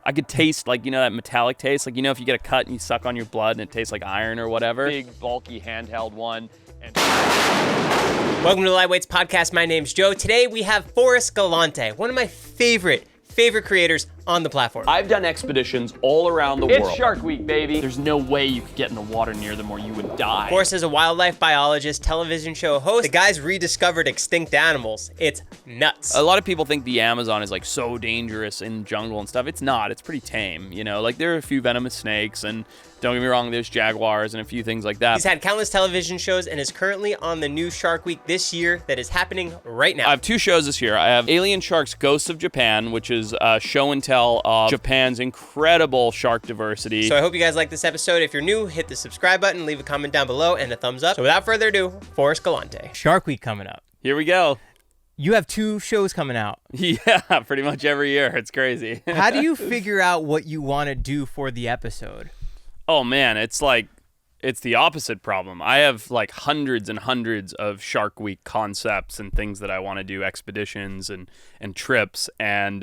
I could taste, like, you know, that metallic taste. Like, you know, if you get a cut and you suck on your blood and it tastes like iron or whatever. Big, bulky, handheld one. Welcome to the Lightweights Podcast. My name's Joe. Today we have Forrest Galante, one of my favorite creators on the platform. I've done expeditions all around the world. It's Shark Week, baby. There's no way you could get in the water near them or you would die. Forrest is a wildlife biologist, television show host. The guy's rediscovered extinct animals. It's nuts. A lot of people think the Amazon is like so dangerous in jungle and stuff. It's not. It's pretty tame, you know? Like there are a few venomous snakes and don't get me wrong, there's jaguars and a few things like that. He's had countless television shows and is currently on the new Shark Week this year that is happening right now. I have 2 shows this year. I have Alien Sharks Ghosts of Japan, which is a show and tell of Japan's incredible shark diversity. So I hope you guys like this episode. If you're new, hit the subscribe button, leave a comment down below, and a thumbs up. So without further ado, Forrest Galante. Shark Week coming up. Here we go. You have 2 shows coming out. Yeah, pretty much every year. It's crazy. How do you figure out what you want to do for the episode? Oh man, it's the opposite problem. I have like hundreds and hundreds of Shark Week concepts and things that I want to do, expeditions and trips, and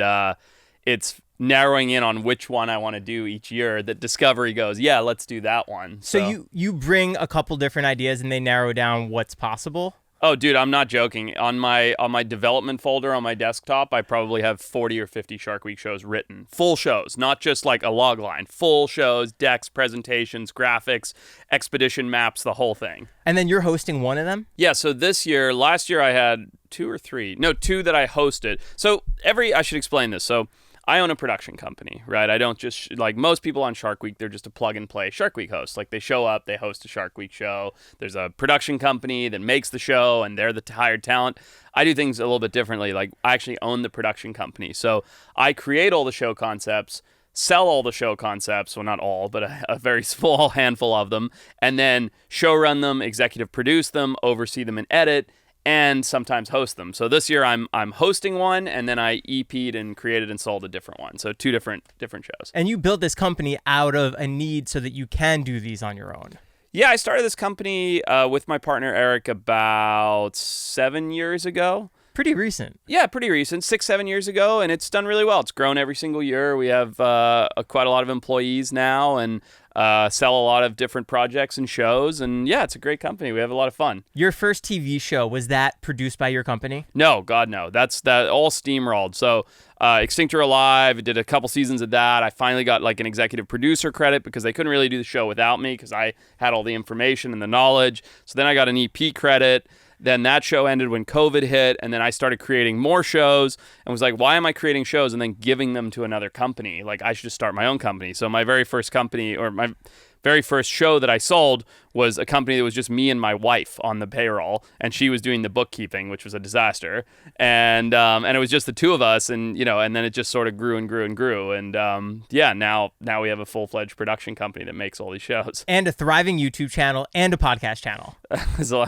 it's narrowing in on which one I want to do each year that Discovery goes, yeah, let's do that one. So you bring a couple different ideas and they narrow down what's possible? Oh, dude, I'm not joking. On my development folder on my desktop, I probably have 40 or 50 Shark Week shows written. Full shows, not just like a log line. Full shows, decks, presentations, graphics, expedition maps, the whole thing. And then you're hosting one of them? Yeah, so last year I had 2 that I hosted. So I should explain this. So I own a production company, right? I don't just, like most people on Shark Week, they're just a plug-and-play Shark Week host. Like, they show up, they host a Shark Week show. There's a production company that makes the show, and they're the hired talent. I do things a little bit differently. Like, I actually own the production company. So I create all the show concepts, sell all the show concepts, well, not all, but a very small handful of them, and then show run them, executive produce them, oversee them and edit, and sometimes host them. So this year I'm hosting one, and then I EP'd and created and sold a different one. So 2 different shows. And you built this company out of a need so that you can do these on your own. Yeah, I started this company with my partner Eric about 7 years ago. Pretty recent. Yeah, pretty recent, 6-7 years ago, and it's done really well. It's grown every single year. We have quite a lot of employees now, and sell a lot of different projects and shows, and yeah, it's a great company. We have a lot of fun. Your first TV show, was that produced by your company? No, God, no. That all steamrolled. So Extinct or Alive, did a couple seasons of that. I finally got like an executive producer credit because they couldn't really do the show without me because I had all the information and the knowledge. So then I got an EP credit. Then that show ended when COVID hit, and then I started creating more shows and was like, why am I creating shows and then giving them to another company? Like, I should just start my own company. So my very first company, or my very first show that I sold, was a company that was just me and my wife on the payroll, and she was doing the bookkeeping, which was a disaster. And it was just the 2 of us, and and then it just sort of grew and grew and grew. And now we have a full-fledged production company that makes all these shows. And a thriving YouTube channel and a podcast channel.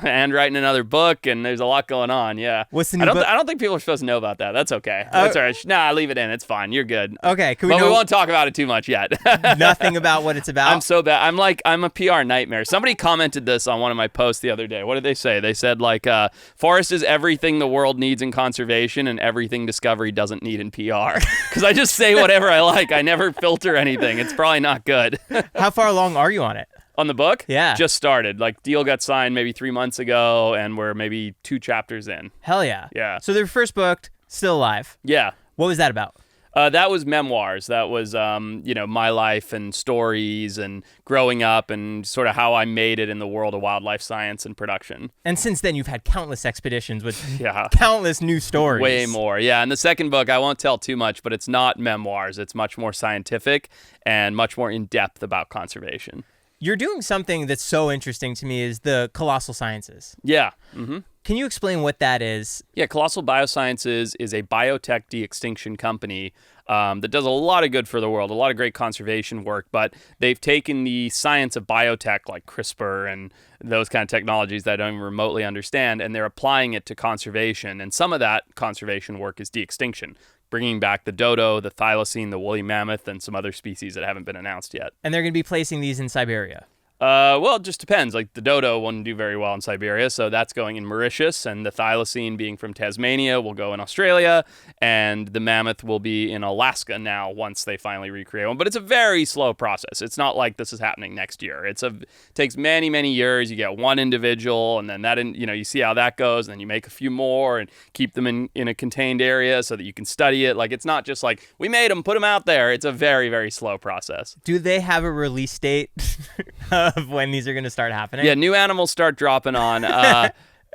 And writing another book, and there's a lot going on. Yeah. What's the new book? I don't think people are supposed to know about that. That's okay. That's all right. Nah, leave it in. It's fine. You're good. Okay. We won't talk about it too much yet. Nothing about what it's about? I'm so bad. I'm a PR nightmare. Somebody commented this on one of my posts the other day. What did they say? They said, like, Forrest is everything the world needs in conservation and everything Discovery doesn't need in PR. Because I just say whatever I like. I never filter anything. It's probably not good. How far along are you on it? On the book? Yeah. Just started. Like, deal got signed maybe 3 months ago, and we're maybe 2 chapters in. Hell yeah. Yeah. So their first book, still alive. Yeah. What was that about? That was memoirs. That was, my life and stories and growing up and sort of how I made it in the world of wildlife science and production. And since then, you've had countless expeditions with yeah. countless new stories. Way more. Yeah. And the second book, I won't tell too much, but it's not memoirs. It's much more scientific and much more in-depth about conservation. You're doing something that's so interesting to me is the Colossal Sciences. Yeah. Mm-hmm. Can you explain what that is? Yeah, Colossal Biosciences is a biotech de-extinction company that does a lot of good for the world, a lot of great conservation work, but they've taken the science of biotech like CRISPR and those kind of technologies that I don't even remotely understand, and they're applying it to conservation. And some of that conservation work is de-extinction, bringing back the dodo, the thylacine, the woolly mammoth, and some other species that haven't been announced yet. And they're going to be placing these in Siberia. Well, it just depends. Like the dodo wouldn't do very well in Siberia, so that's going in Mauritius, and the thylacine being from Tasmania will go in Australia, and the mammoth will be in Alaska now once they finally recreate one. But it's a very slow process. It's not like this is happening next year. It takes many, many years. You get one individual, and then you see how that goes, and then you make a few more and keep them in a contained area so that you can study it. Like it's not just like we made them, put them out there. It's a very, very slow process. Do they have a release date of when these are going to start happening? Yeah, new animals start dropping on.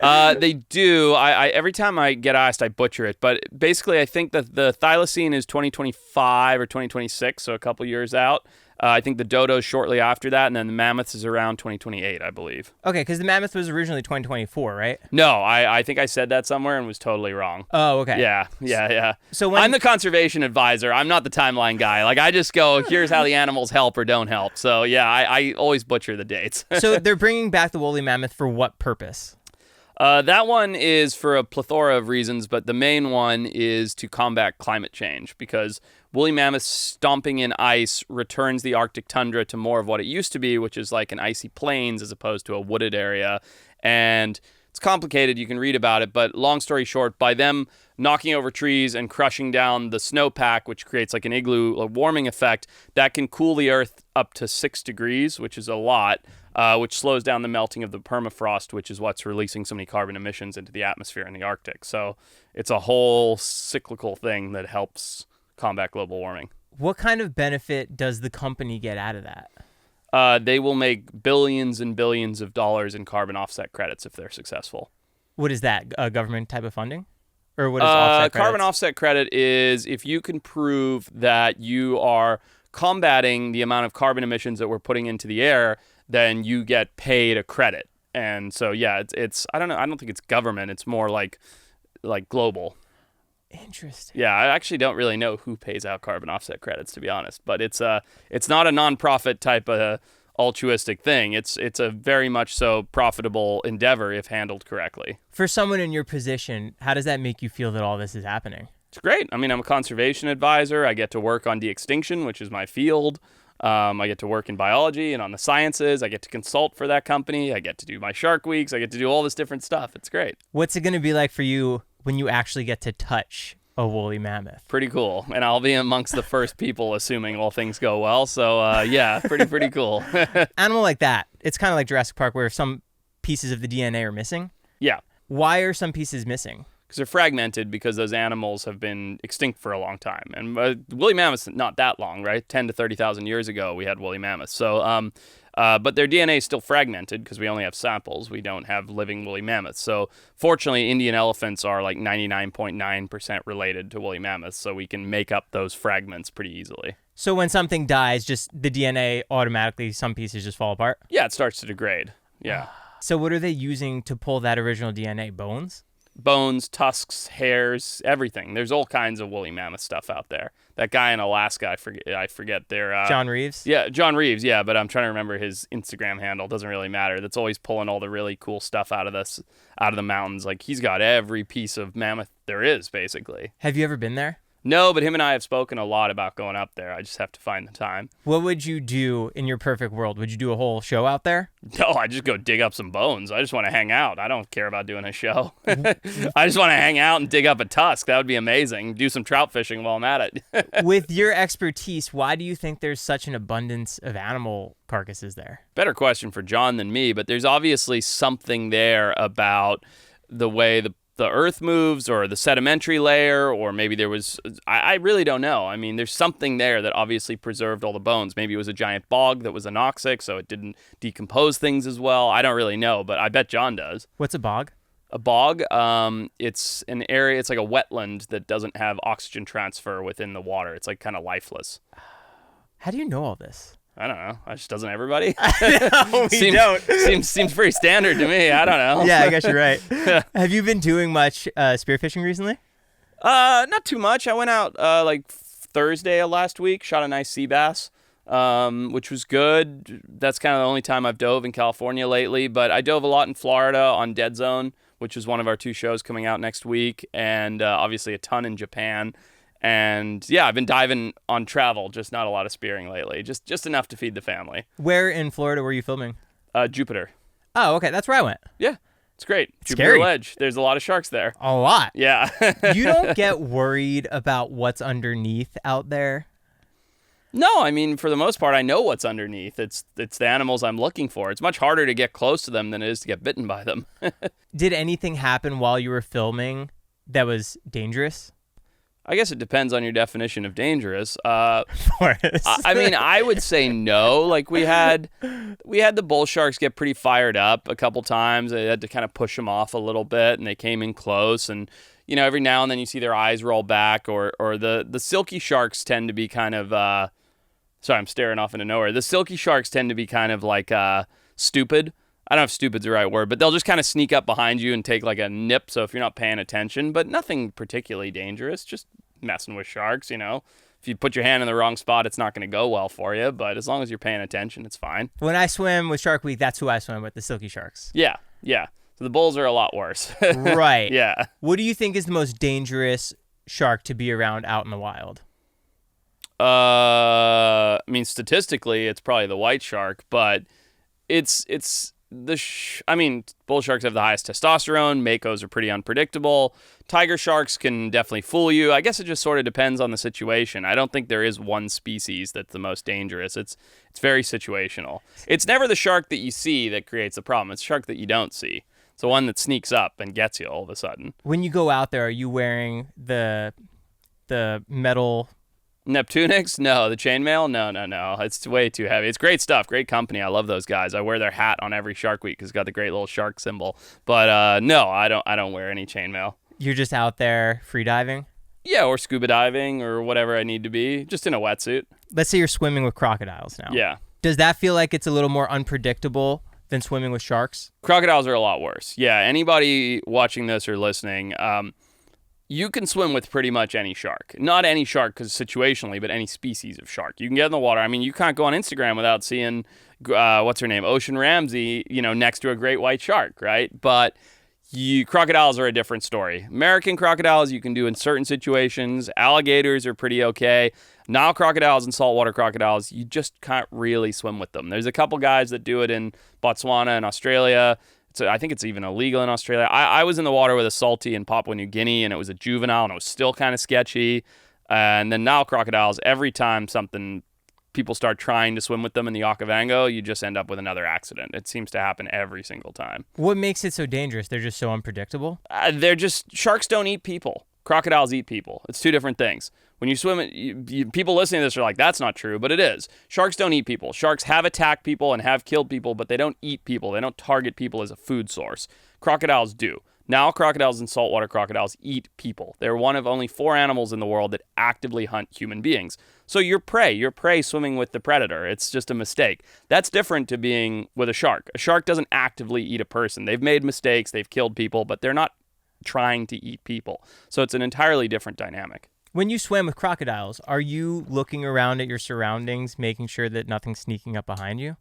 They do. I every time I get asked, I butcher it. But basically, I think that the thylacine is 2025 or 2026, so a couple years out. I think the dodo's shortly after that, and then the mammoth is around 2028, I believe. Okay, because the mammoth was originally 2024, right? No, I think I said that somewhere and was totally wrong. Oh, okay. Yeah. So I'm the conservation advisor. I'm not the timeline guy. Like, I just go, here's how the animals help or don't help. So, yeah, I always butcher the dates. So they're bringing back the woolly mammoth for what purpose? That one is for a plethora of reasons, but the main one is to combat climate change because woolly mammoth stomping in ice returns the Arctic tundra to more of what it used to be, which is like an icy plains as opposed to a wooded area. And it's complicated. You can read about it, but long story short, by them knocking over trees and crushing down the snowpack, which creates like an igloo, a warming effect, that can cool the Earth up to 6 degrees, which is a lot. Which slows down the melting of the permafrost, which is what's releasing so many carbon emissions into the atmosphere in the Arctic. So it's a whole cyclical thing that helps combat global warming. What kind of benefit does the company get out of that? They will make billions and billions of dollars in carbon offset credits if they're successful. What is that? Government type of funding? Or what is offset credits? Carbon offset credit is if you can prove that you are combating the amount of carbon emissions that we're putting into the air, then you get paid a credit. And so, yeah, it's I don't know. I don't think it's government. It's more like global. Interesting. Yeah, I actually don't really know who pays out carbon offset credits, to be honest. But it's not a nonprofit type of altruistic thing. It's a very much so profitable endeavor if handled correctly. For someone in your position, how does that make you feel that all this is happening? It's great. I mean, I'm a conservation advisor. I get to work on de-extinction, which is my field. I get to work in biology and on the sciences. I get to consult for that company. I get to do my Shark Weeks. I get to do all this different stuff. It's great. What's it going to be like for you when you actually get to touch a woolly mammoth? Pretty cool. And I'll be amongst the first people, assuming all things go well. So, yeah, pretty cool. Animal like that, it's kind of like Jurassic Park where some pieces of the DNA are missing. Yeah. Why are some pieces missing? Because they're fragmented because those animals have been extinct for a long time. And woolly mammoths, not that long, right? 10 to 30,000 years ago, we had woolly mammoths. So, but their DNA is still fragmented because we only have samples. We don't have living woolly mammoths. So fortunately, Indian elephants are like 99.9% related to woolly mammoths. So we can make up those fragments pretty easily. So when something dies, just the DNA automatically, some pieces just fall apart? Yeah, it starts to degrade. Yeah. So what are they using to pull that original DNA? Bones? Bones, tusks, hairs, everything. There's all kinds of woolly mammoth stuff out there. That guy in Alaska, I forget their John Reeves? Yeah, John Reeves, yeah, but I'm trying to remember his Instagram handle. Doesn't really matter. That's always pulling all the really cool stuff out of the mountains. Like he's got every piece of mammoth there is, basically. Have you ever been there? No, but him and I have spoken a lot about going up there. I just have to find the time. What would you do in your perfect world? Would you do a whole show out there? No, I just go dig up some bones. I just want to hang out. I don't care about doing a show. I just want to hang out and dig up a tusk. That would be amazing. Do some trout fishing while I'm at it. With your expertise, why do you think there's such an abundance of animal carcasses there? Better question for John than me, but there's obviously something there about the way the earth moves or the sedimentary layer, or maybe there was, I really don't know. I mean, there's something there that obviously preserved all the bones. Maybe it was a giant bog that was anoxic, so it didn't decompose things as well. I don't really know, but I bet John does. What's a bog? A bog, it's an area, it's like a wetland that doesn't have oxygen transfer within the water. It's like kind of lifeless. How do you know all this? I don't know. Just doesn't everybody? No, we don't. Seems pretty standard to me. I don't know. Yeah, I guess you're right. Have you been doing much spearfishing recently? Not too much. I went out like Thursday of last week, shot a nice sea bass, which was good. That's kind of the only time I've dove in California lately, but I dove a lot in Florida on Dead Zone, which is one of our 2 shows coming out next week, and obviously a ton in Japan. And yeah, I've been diving on travel, just not a lot of spearing lately. Just enough to feed the family. Where in Florida were you filming? Jupiter. Oh, okay. That's where I went. Yeah, it's great. Jupiter Scary. Ledge. There's a lot of sharks there. A lot. Yeah. You don't get worried about what's underneath out there? No, I mean, for the most part, I know what's underneath. It's the animals I'm looking for. It's much harder to get close to them than it is to get bitten by them. Did anything happen while you were filming that was dangerous? I guess it depends on your definition of dangerous. Forrest. I mean, I would say no. Like we had the bull sharks get pretty fired up a couple times. I had to kind of push them off a little bit, and they came in close. And you know, every now and then you see their eyes roll back, or the silky sharks tend to be kind of. Sorry, I'm staring off into nowhere. The silky sharks tend to be kind of like stupid. I don't know if stupid's the right word, but they'll just kind of sneak up behind you and take like a nip. So if you're not paying attention, but nothing particularly dangerous, just messing with sharks, you know. If you put your hand in the wrong spot, it's not going to go well for you. But as long as you're paying attention, it's fine. When I swim with Shark Week, that's who I swim with, the silky sharks. Yeah. So the bulls are a lot worse. Right. Yeah. What do you think is the most dangerous shark to be around out in the wild? I mean, statistically, it's probably the white shark, but I mean, bull sharks have the highest testosterone. Makos are pretty unpredictable. Tiger sharks can definitely fool you. I guess it just sort of depends on the situation. I don't think there is one species that's the most dangerous. It's very situational. It's never the shark that you see that creates the problem. It's the shark that you don't see. It's the one that sneaks up and gets you all of a sudden. When you go out there, are you wearing the metal... Neptunics? No. The chainmail? No. It's way too heavy. It's great stuff. Great company. I love those guys. I wear their hat on every Shark Week because it's got the great little shark symbol. But no, I don't wear any chainmail. You're just out there free diving? Yeah, or scuba diving or whatever I need to be. Just in a wetsuit. Let's say you're swimming with crocodiles now. Yeah. Does that feel like it's a little more unpredictable than swimming with sharks? Crocodiles are a lot worse. Yeah, anybody watching this or listening, you can swim with pretty much any shark. Not any shark because situationally, but any species of shark. You can get in the water. I mean, you can't go on Instagram without seeing, what's her name, Ocean Ramsey, next to a great white shark, right? But crocodiles are a different story. American crocodiles you can do in certain situations. Alligators are pretty okay. Nile crocodiles and saltwater crocodiles, you just can't really swim with them. There's a couple guys that do it in Botswana and Australia. I think it's even illegal in Australia. I was in the water with a salty in Papua New Guinea, and it was a juvenile, and it was still kind of sketchy. And then Nile crocodiles, every time people start trying to swim with them in the Okavango, you just end up with another accident. It seems to happen every single time. What makes it so dangerous? They're just so unpredictable? Sharks don't eat people. Crocodiles eat people. It's two different things. When you swim, people listening to this are like, that's not true, but it is. Sharks don't eat people. Sharks have attacked people and have killed people, but they don't eat people. They don't target people as a food source. Crocodiles do. Nile crocodiles and saltwater crocodiles eat people. They're one of only 4 animals in the world that actively hunt human beings. So you're prey swimming with the predator. It's just a mistake. That's different to being with a shark. A shark doesn't actively eat a person. They've made mistakes, they've killed people, but they're not trying to eat people. So it's an entirely different dynamic. When you swim with crocodiles, are you looking around at your surroundings, making sure that nothing's sneaking up behind you?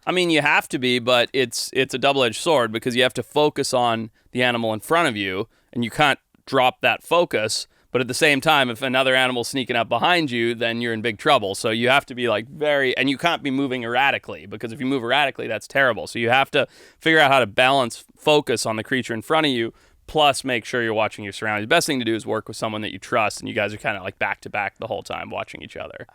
I mean, you have to be, but it's a double-edged sword because you have to focus on the animal in front of you, and you can't drop that focus. But at the same time, if another animal's sneaking up behind you, then you're in big trouble. So you have to be and you can't be moving erratically because if you move erratically, that's terrible. So you have to figure out how to balance focus on the creature in front of you, plus make sure you're watching your surroundings. The best thing to do is work with someone that you trust, and you guys are kind of like back to back the whole time watching each other.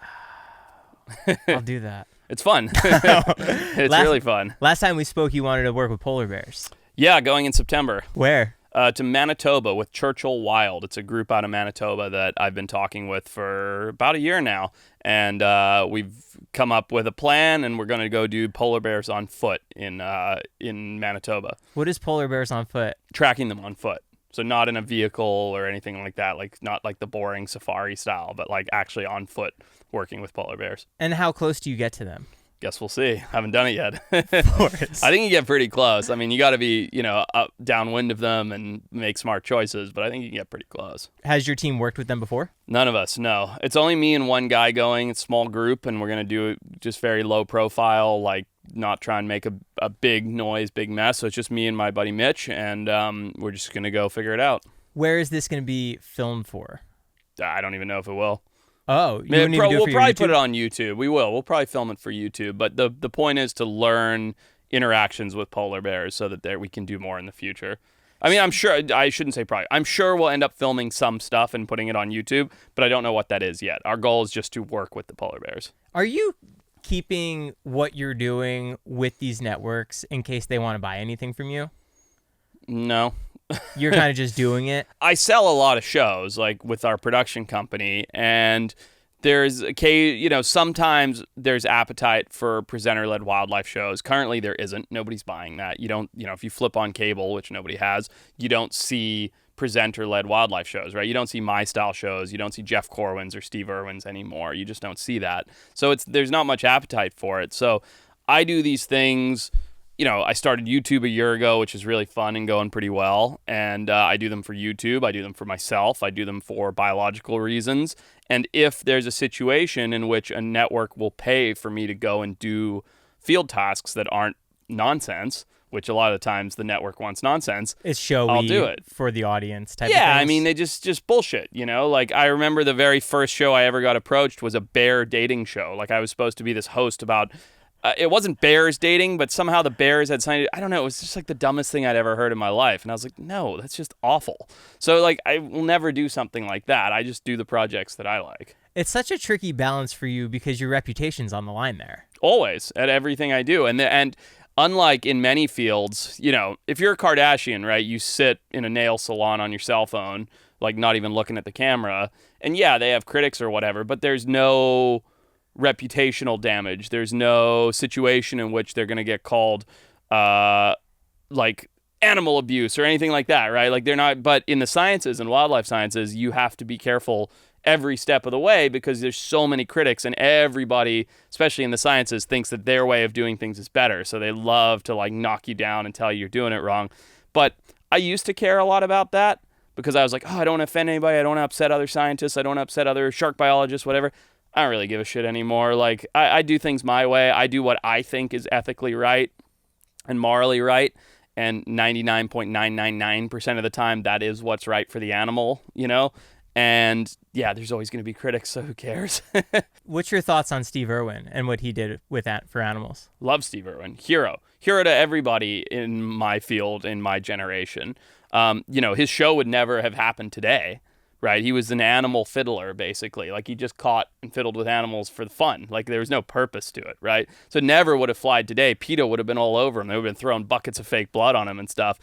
I'll do that. It's fun. It's really fun. Last time we spoke, you wanted to work with polar bears. Yeah, going in September. Where? To Manitoba with Churchill Wild. It's a group out of Manitoba that I've been talking with for about a year now. And we've come up with a plan, and we're going to go do polar bears on foot in Manitoba. What is polar bears on foot? Tracking them on foot. So not in a vehicle or anything like that, like not like the boring safari style, but like actually on foot working with polar bears. And how close do you get to them? Guess we'll see. Haven't done it yet. Forrest. I think you get pretty close. I mean, you got to be, up downwind of them and make smart choices, but I think you can get pretty close. Has your team worked with them before? None of us, no. It's only me and one guy going. It's a small group, and we're going to do it just very low profile, like not try and make a big noise, big mess. So it's just me and my buddy Mitch, and we're just going to go figure it out. Where is this going to be filmed for? I don't even know if it will. Oh, you wouldn't even do it We'll for your probably YouTube? put it on YouTube. We will. We'll probably film it for YouTube. But the point is to learn interactions with polar bears so that we can do more in the future. I mean, I'm sure, I shouldn't say probably. I'm sure we'll end up filming some stuff and putting it on YouTube, but I don't know what that is yet. Our goal is just to work with the polar bears. Are you keeping what you're doing with these networks in case they want to buy anything from you? No. You're kind of just doing it? I sell a lot of shows, like with our production company, and sometimes there's appetite for presenter-led wildlife shows. Currently, there isn't. Nobody's buying that. You don't, if you flip on cable, which nobody has, you don't see presenter-led wildlife shows, right? You don't see my style shows. You don't see Jeff Corwin's or Steve Irwin's anymore. You just don't see that. So there's not much appetite for it. So I do these things. I started YouTube a year ago, which is really fun and going pretty well. And I do them for YouTube. I do them for myself. I do them for biological reasons. And if there's a situation in which a network will pay for me to go and do field tasks that aren't nonsense, which a lot of the times the network wants nonsense, it's showy, I'll do it for the audience type of Yeah, things. I mean, they just bullshit, Like, I remember the very first show I ever got approached was a bear dating show. Like, I was supposed to be this host about... it wasn't bears dating, but somehow the bears had something. I don't know. It was just like the dumbest thing I'd ever heard in my life. And I was like, no, that's just awful. So like, I will never do something like that. I just do the projects that I like. It's such a tricky balance for you because your reputation's on the line there. Always at everything I do. And unlike in many fields, if you're a Kardashian, right, you sit in a nail salon on your cell phone, like not even looking at the camera. And yeah, they have critics or whatever, but there's no reputational damage. There's no situation in which they're going to get called like animal abuse or anything like that, right? Like they're not, but in the sciences and wildlife sciences, you have to be careful every step of the way because there's so many critics and everybody, especially in the sciences, thinks that their way of doing things is better. So they love to like knock you down and tell you you're doing it wrong. But I used to care a lot about that because I was like, oh, I don't want to offend anybody. I don't want to upset other scientists. I don't want to upset other shark biologists, whatever. I don't really give a shit anymore. Like, I do things my way. I do what I think is ethically right and morally right. And 99.999% of the time, that is what's right for the animal, And yeah, there's always going to be critics, so who cares? What's your thoughts on Steve Irwin and what he did with that for animals? Love Steve Irwin. Hero to everybody in my field, in my generation. His show would never have happened today. Right, he was an animal fiddler, basically. Like, he just caught and fiddled with animals for the fun. Like, there was no purpose to it, right? So it never would have flied today. PETA would have been all over him. They would have been throwing buckets of fake blood on him and stuff.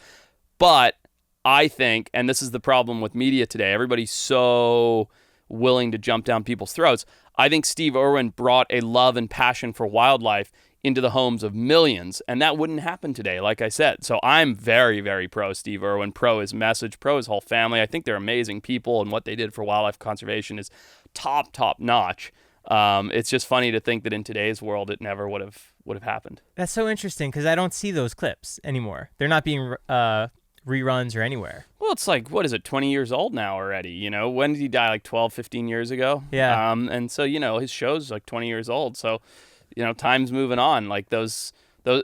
But I think, and this is the problem with media today, everybody's so willing to jump down people's throats. I think Steve Irwin brought a love and passion for wildlife into the homes of millions, and that wouldn't happen today, like I said. So I'm very, very pro Steve Irwin, pro his message, pro his whole family. I think they're amazing people, and what they did for wildlife conservation is top notch. It's just funny to think that in today's world, it never would have happened. That's so interesting because I don't see those clips anymore. They're not being reruns or anywhere. Well, it's like, 20 years old now already, When did he die? Like 12, 15 years ago? Yeah. And so, his show's like 20 years old, so... time's moving on. Like those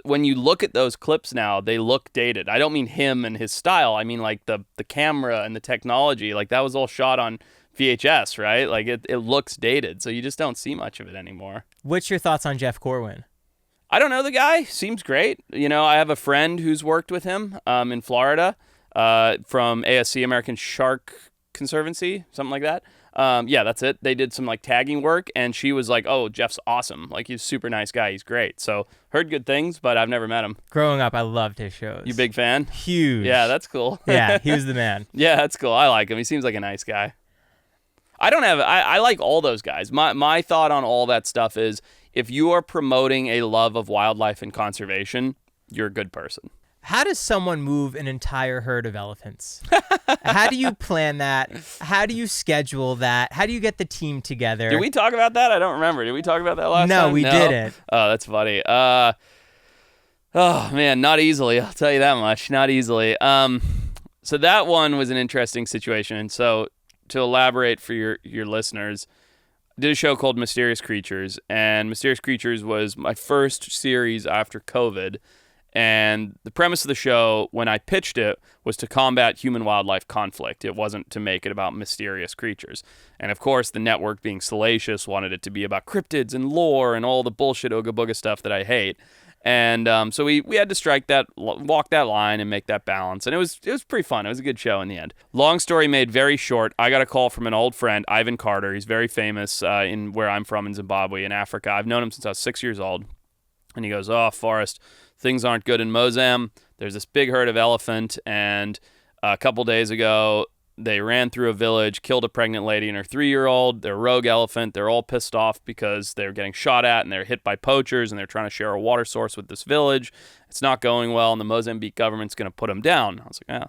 when you look at those clips now, they look dated. I don't mean him and his style. I mean like the camera and the technology. Like that was all shot on VHS, right? Like it looks dated. So you just don't see much of it anymore. What's your thoughts on Jeff Corwin? I don't know the guy. Seems great. I have a friend who's worked with him in Florida from ASC, American Shark Conservancy, something like that. Yeah, that's it. They did some like tagging work and she was like, oh, Jeff's awesome. Like he's a super nice guy. He's great. So heard good things, but I've never met him. Growing up, I loved his shows. You big fan? Huge. Yeah, that's cool. Yeah, he was the man. Yeah, that's cool. I like him. He seems like a nice guy. I like all those guys. My thought on all that stuff is if you are promoting a love of wildlife and conservation, you're a good person. How does someone move an entire herd of elephants? How do you plan that? How do you schedule that? How do you get the team together? Did we talk about that? I don't remember. Did we talk about that last time? No, we didn't. Oh, that's funny. Oh, man, not easily. I'll tell you that much. Not easily. So that one was an interesting situation. And so to elaborate for your listeners, I did a show called Mysterious Creatures. And Mysterious Creatures was my first series after COVID. And the premise of the show, when I pitched it, was to combat human-wildlife conflict. It wasn't to make it about mysterious creatures. And of course, the network, being salacious, wanted it to be about cryptids and lore and all the bullshit ooga booga stuff that I hate. And so we had to walk that line and make that balance. And it was pretty fun. It was a good show in the end. Long story made very short, I got a call from an old friend, Ivan Carter. He's very famous in where I'm from in Zimbabwe, in Africa. I've known him since I was 6 years old. And he goes, "Oh, Forrest, things aren't good in Mozambique. There's this big herd of elephant, and a couple days ago, they ran through a village, killed a pregnant lady and her 3-year-old. They're a rogue elephant. They're all pissed off because they're getting shot at and they're hit by poachers and they're trying to share a water source with this village. It's not going well, and the Mozambique government's going to put them down." I was like, "Yeah,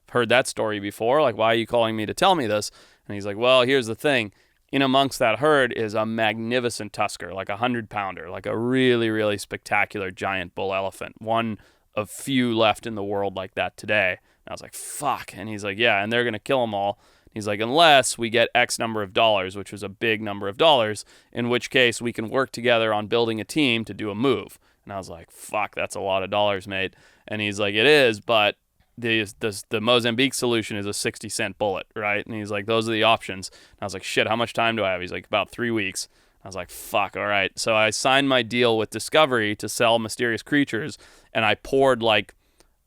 I've heard that story before. Like, why are you calling me to tell me this?" And he's like, "Well, here's the thing. In amongst that herd is a magnificent tusker, like 100-pounder, like a really, really spectacular giant bull elephant. One of few left in the world like that today." And I was like, "Fuck." And he's like, "Yeah, and they're going to kill them all." He's like, "Unless we get X number of dollars," which was a big number of dollars, "in which case we can work together on building a team to do a move." And I was like, "Fuck, that's a lot of dollars, mate." And he's like, "It is, but the Mozambique solution is a 60-cent bullet, right?" And he's like, "Those are the options." And I was like, "Shit, how much time do I have?" He's like, "About 3 weeks." I was like, "Fuck, all right." So I signed my deal with Discovery to sell mysterious creatures, and I poured like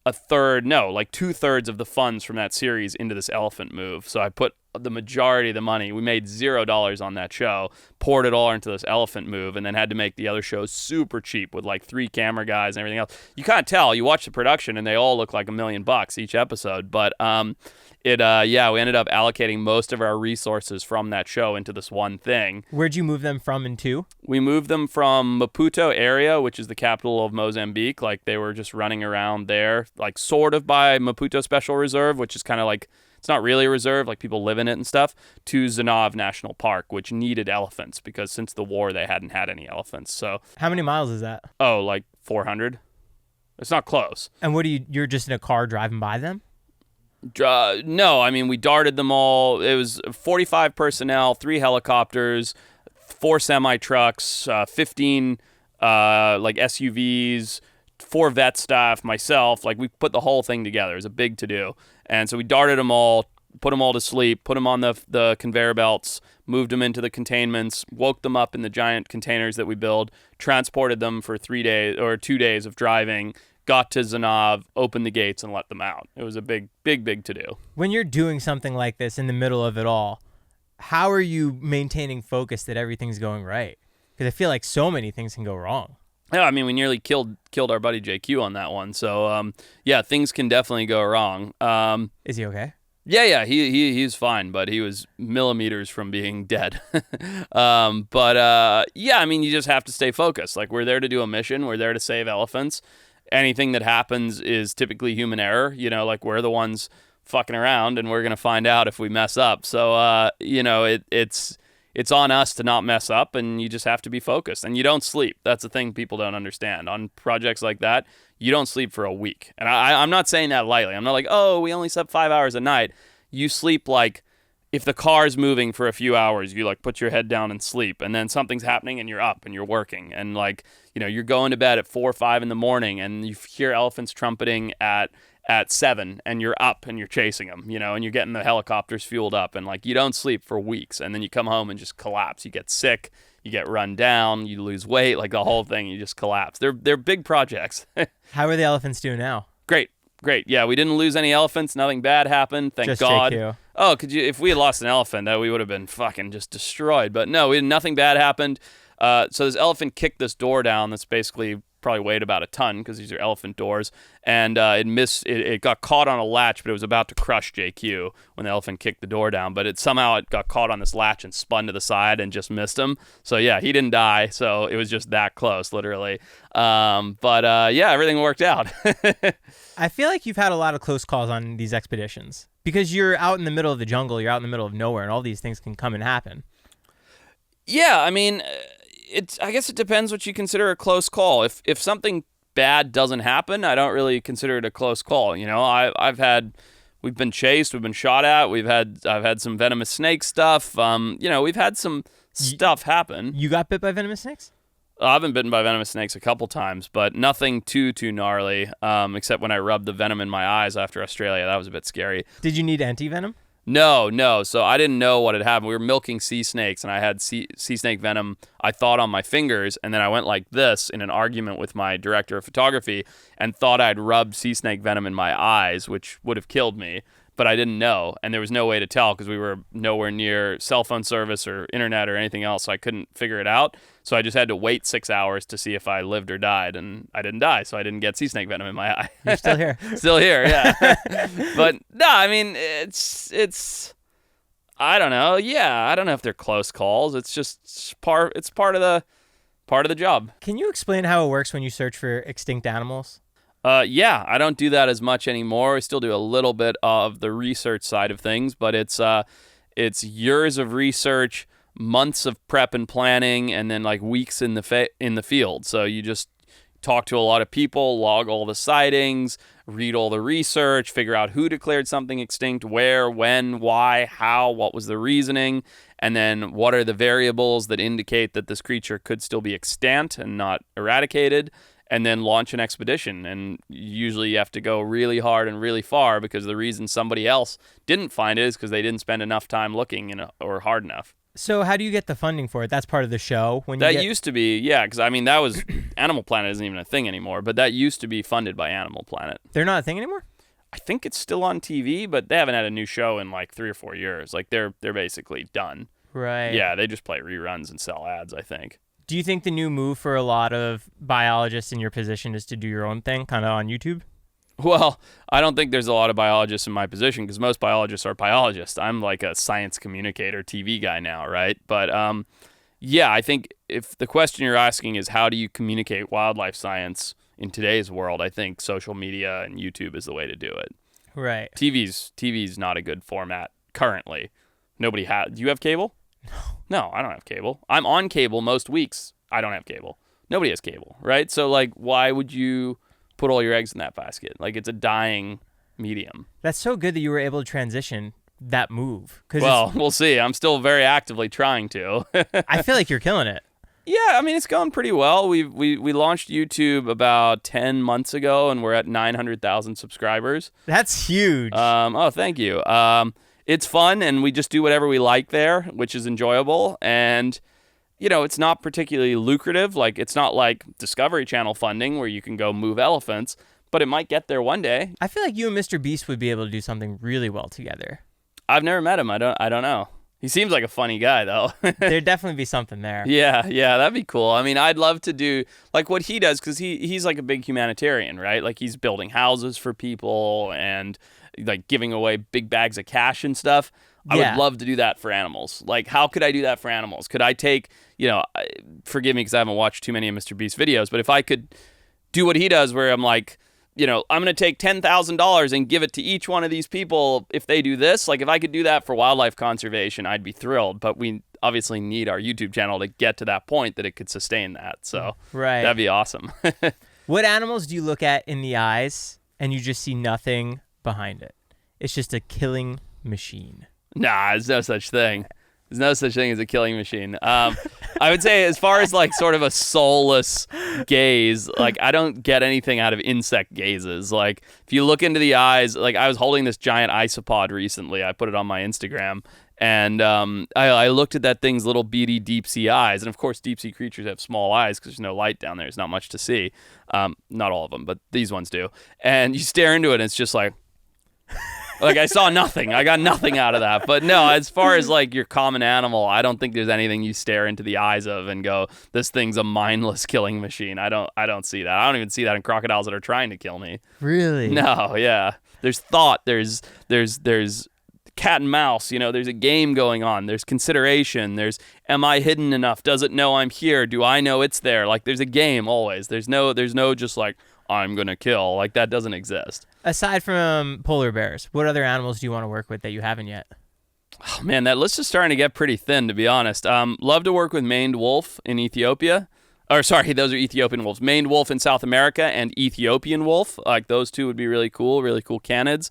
2/3 of the funds from that series into this elephant move. So I put the majority of the money. We made $0 on that show, poured it all into this elephant move, and then had to make the other shows super cheap with like 3 camera guys and everything else. You can't tell. You watch the production and they all look like $1 million each episode. But we ended up allocating most of our resources from that show into this one thing. Where'd you move them from and to? We moved them from Maputo area, which is the capital of Mozambique. Like, they were just running around there, like sort of by Maputo Special Reserve, which is kind of like, it's not really a reserve, like people live in it and stuff, to Zanav National Park, which needed elephants because since the war they hadn't had any elephants. So how many miles is that? Oh, like 400. It's not close. And you're just in a car driving by them? No, I mean, we darted them all. It was 45 personnel, 3 helicopters, 4 semi-trucks, 15 like SUVs, 4 vet staff, myself. Like, we put the whole thing together. It was a big to-do. And so we darted them all, put them all to sleep, put them on the conveyor belts, moved them into the containments, woke them up in the giant containers that we build, transported them for 3 days or 2 days of driving, got to Zanav, opened the gates, and let them out. It was a big to-do. When you're doing something like this in the middle of it all, how are you maintaining focus that everything's going right? Because I feel like so many things can go wrong. Yeah, I mean, we nearly killed our buddy JQ on that one. So, things can definitely go wrong. Is he okay? Yeah, he's fine, but he was millimeters from being dead. I mean, you just have to stay focused. Like, we're there to do a mission. We're there to save elephants. Anything that happens is typically human error. You know, like, we're the ones fucking around, and we're going to find out if we mess up. So, it's on us to not mess up, and you just have to be focused. And you don't sleep. That's the thing people don't understand. On projects like that, you don't sleep for a week. And I'm not saying that lightly. I'm not like, oh, we only slept 5 hours a night. You sleep like, if the car's moving for a few hours, you like put your head down and sleep. And then something's happening and you're up and you're working. And like, you're going to bed at 4 or 5 in the morning and you hear elephants trumpeting at 7 and you're up and you're chasing them, and you're getting the helicopters fueled up, and like, you don't sleep for weeks, and then you come home and just collapse. You get sick, you get run down, you lose weight, like the whole thing, you just collapse. They're big projects. How are the elephants doing now? Great. Yeah, we didn't lose any elephants. Nothing bad happened. Thank God. JQ. Oh, if we had lost an elephant, we would have been fucking just destroyed. But no, nothing bad happened. So this elephant kicked this door down that's basically probably weighed about a ton because these are elephant doors, and it got caught on a latch, but it was about to crush JQ when the elephant kicked the door down, but it got caught on this latch and spun to the side and just missed him. So yeah, he didn't die, so it was just that close, literally. Everything worked out. I feel like you've had a lot of close calls on these expeditions because you're out in the middle of the jungle, you're out in the middle of nowhere, and all these things can come and happen. Yeah, I mean, I guess it depends what you consider a close call. If something bad doesn't happen, I don't really consider it a close call. We've been chased, we've been shot at, I've had some venomous snake stuff. We've had some stuff happen. You got bit by venomous snakes? I've been bitten by venomous snakes a couple times, but nothing too gnarly, except when I rubbed the venom in my eyes after Australia. That was a bit scary. Did you need anti-venom? No. So I didn't know what had happened. We were milking sea snakes, and I had sea snake venom, I thought, on my fingers, and then I went like this in an argument with my director of photography and thought I'd rubbed sea snake venom in my eyes, which would have killed me, but I didn't know, and there was no way to tell because we were nowhere near cell phone service or internet or anything else, so I couldn't figure it out. So I just had to wait 6 hours to see if I lived or died, and I didn't die, so I didn't get sea snake venom in my eye. You're still here. Still here, yeah. But no, I mean, it's I don't know. Yeah, I don't know if they're close calls. It's just part of the job. Can you explain how it works when you search for extinct animals? Yeah, I don't do that as much anymore. I still do a little bit of the research side of things, but it's years of research, months of prep and planning, and then like weeks in the field. So you just talk to a lot of people, log all the sightings, read all the research, figure out who declared something extinct, where, when, why, how, what was the reasoning, and then what are the variables that indicate that this creature could still be extant and not eradicated, and then launch an expedition. And usually you have to go really hard and really far because the reason somebody else didn't find it is because they didn't spend enough time looking or hard enough. So how do you get the funding for it? That's part of the show. Used to be, yeah, because I mean, that was Animal Planet isn't even a thing anymore, but that used to be funded by Animal Planet. They're not a thing anymore? I think it's still on TV, but they haven't had a new show in like 3 or 4 years. Like they're basically done. Right. Yeah, they just play reruns and sell ads, I think. Do you think the new move for a lot of biologists in your position is to do your own thing, kind of on YouTube? Well, I don't think there's a lot of biologists in my position because most biologists are biologists. I'm like a science communicator TV guy now, right? But yeah, I think if the question you're asking is how do you communicate wildlife science in today's world, I think social media and YouTube is the way to do it. Right. TV's not a good format currently. Nobody has. Do you have cable? No, I don't have cable. I'm on cable most weeks. I don't have cable. Nobody has cable, right? So like, why would you put all your eggs in that basket? Like, it's a dying medium. That's so good that you were able to transition that move. Well, we'll see. I'm still very actively trying to. I feel like you're killing it. Yeah, I mean, it's going pretty well. We launched YouTube about 10 months ago, and we're at 900,000 subscribers. That's huge. Oh, thank you. It's fun, and we just do whatever we like there, which is enjoyable. And, you know, it's not particularly lucrative. Like, it's not like Discovery Channel funding where you can go move elephants, but it might get there one day. I feel like you and Mr. Beast would be able to do something really well together. I've never met him. I don't know. He seems like a funny guy, though. There'd definitely be something there. Yeah, that'd be cool. I mean, I'd love to do like what he does because he's like a big humanitarian, right? Like he's building houses for people and like giving away big bags of cash and stuff. I would love to do that for animals. Like, how could I do that for animals? Could I take, forgive me because I haven't watched too many of Mr. Beast's videos, but if I could do what he does where I'm like, I'm going to take $10,000 and give it to each one of these people if they do this. Like, if I could do that for wildlife conservation, I'd be thrilled. But we obviously need our YouTube channel to get to that point that it could sustain that. So right. That'd be awesome. What animals do you look at in the eyes and you just see nothing behind it? It's just a killing machine. Nah, there's no such thing. There's no such thing as a killing machine. I would say as far as like sort of a soulless gaze, like I don't get anything out of insect gazes. Like if you look into the eyes, like I was holding this giant isopod recently. I put it on my Instagram and I looked at that thing's little beady deep sea eyes. And of course, deep sea creatures have small eyes because there's no light down there. There's not much to see. Not all of them, but these ones do. And you stare into it and it's just like... Like, I saw nothing. I got nothing out of that. But no, as far as, like, your common animal, I don't think there's anything you stare into the eyes of and go, this thing's a mindless killing machine. I don't see that. I don't even see that in crocodiles that are trying to kill me. Really? No, yeah. There's thought. There's cat and mouse. There's a game going on. There's consideration. There's, am I hidden enough? Does it know I'm here? Do I know it's there? Like, there's a game always. There's no just, like, I'm going to kill. Like, that doesn't exist. Aside from polar bears, what other animals do you want to work with that you haven't yet? Oh, man, that list is starting to get pretty thin, to be honest. Love to work with maned wolf in Ethiopia. Or, sorry, those are Ethiopian wolves. Maned wolf in South America and Ethiopian wolf. Like, those two would be really cool canids.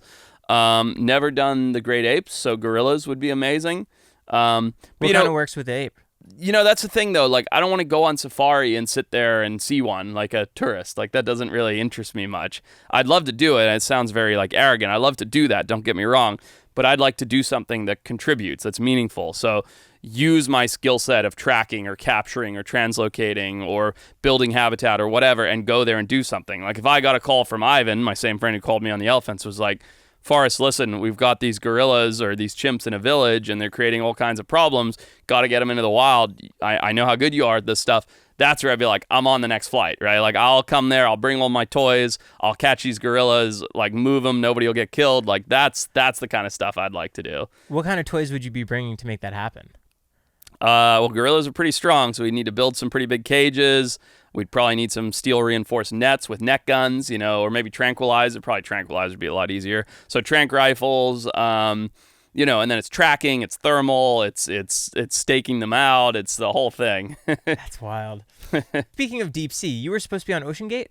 Never done the great apes, so gorillas would be amazing. What kind of works with ape? That's the thing, though. Like, I don't want to go on safari and sit there and see one like a tourist. Like, that doesn't really interest me much. I'd love to do it. And it sounds very, like, arrogant. I love to do that. Don't get me wrong. But I'd like to do something that contributes, that's meaningful. So use my skill set of tracking or capturing or translocating or building habitat or whatever and go there and do something. Like, if I got a call from Ivan, my same friend who called me on the elephants, was like, Forrest, listen, we've got these gorillas or these chimps in a village and they're creating all kinds of problems. Got to get them into the wild. I know how good you are at this stuff. That's where I'd be like, I'm on the next flight, right? Like, I'll come there. I'll bring all my toys. I'll catch these gorillas, like, move them. Nobody will get killed. Like, that's the kind of stuff I'd like to do. What kind of toys would you be bringing to make that happen? Well, gorillas are pretty strong, so we need to build some pretty big cages. We'd probably need some steel reinforced nets with net guns, or maybe tranquilizer. Probably tranquilizer would be a lot easier. So tranq rifles, and then it's tracking, it's thermal, it's staking them out, it's the whole thing. That's wild. Speaking of deep sea, you were supposed to be on Ocean Gate?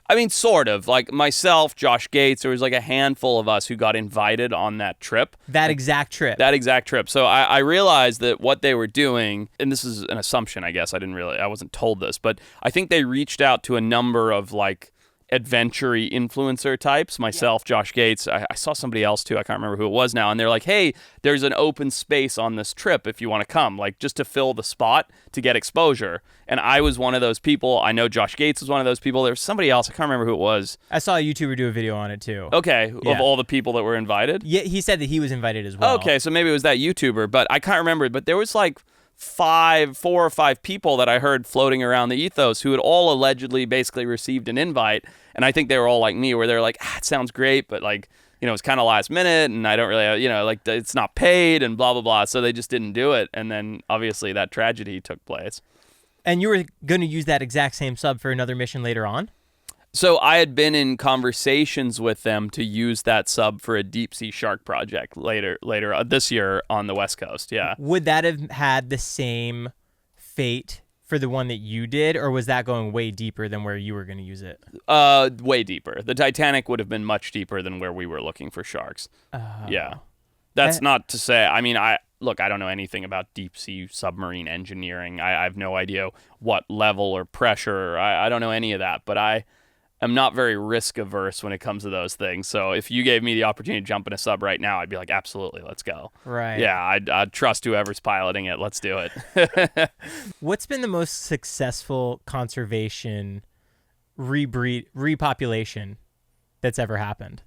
I mean, sort of. Like, myself, Josh Gates, there was like a handful of us who got invited on that trip. That exact trip. So I realized that what they were doing, and this is an assumption, I guess, I wasn't told this, but I think they reached out to a number of, like, adventure-y influencer types, myself, Josh Gates. I saw somebody else too, I can't remember who it was now, and they're like, hey, there's an open space on this trip if you want to come, like, just to fill the spot to get exposure. And I was one of those people. I know Josh Gates was one of those people. There was somebody else, I can't remember who it was. I saw a YouTuber do a video on it too. Okay, of all the people that were invited? Yeah, he said that he was invited as well. Okay, so maybe it was that YouTuber, but I can't remember. But there was like 4 or 5 people that I heard floating around the ethos who had all allegedly basically received an invite. And I think they were all like me, where they're like, it sounds great, but like, it's kind of last minute and I don't really, like, it's not paid and blah, blah, blah. So they just didn't do it. And then obviously that tragedy took place. And you were going to use that exact same sub for another mission later on? So I had been in conversations with them to use that sub for a deep sea shark project later this year on the West Coast. Yeah. Would that have had the same fate for the one that you did, or was that going way deeper than where you were going to use it? Way deeper. The Titanic would have been much deeper than where we were looking for sharks. Yeah. That's not to say, I mean, I don't know anything about deep sea submarine engineering. I have no idea what level or pressure. I don't know any of that, but I am not very risk averse when it comes to those things. So if you gave me the opportunity to jump in a sub right now, I'd be like, absolutely, let's go. Right. Yeah, I'd trust whoever's piloting it. Let's do it. What's been the most successful conservation repopulation that's ever happened?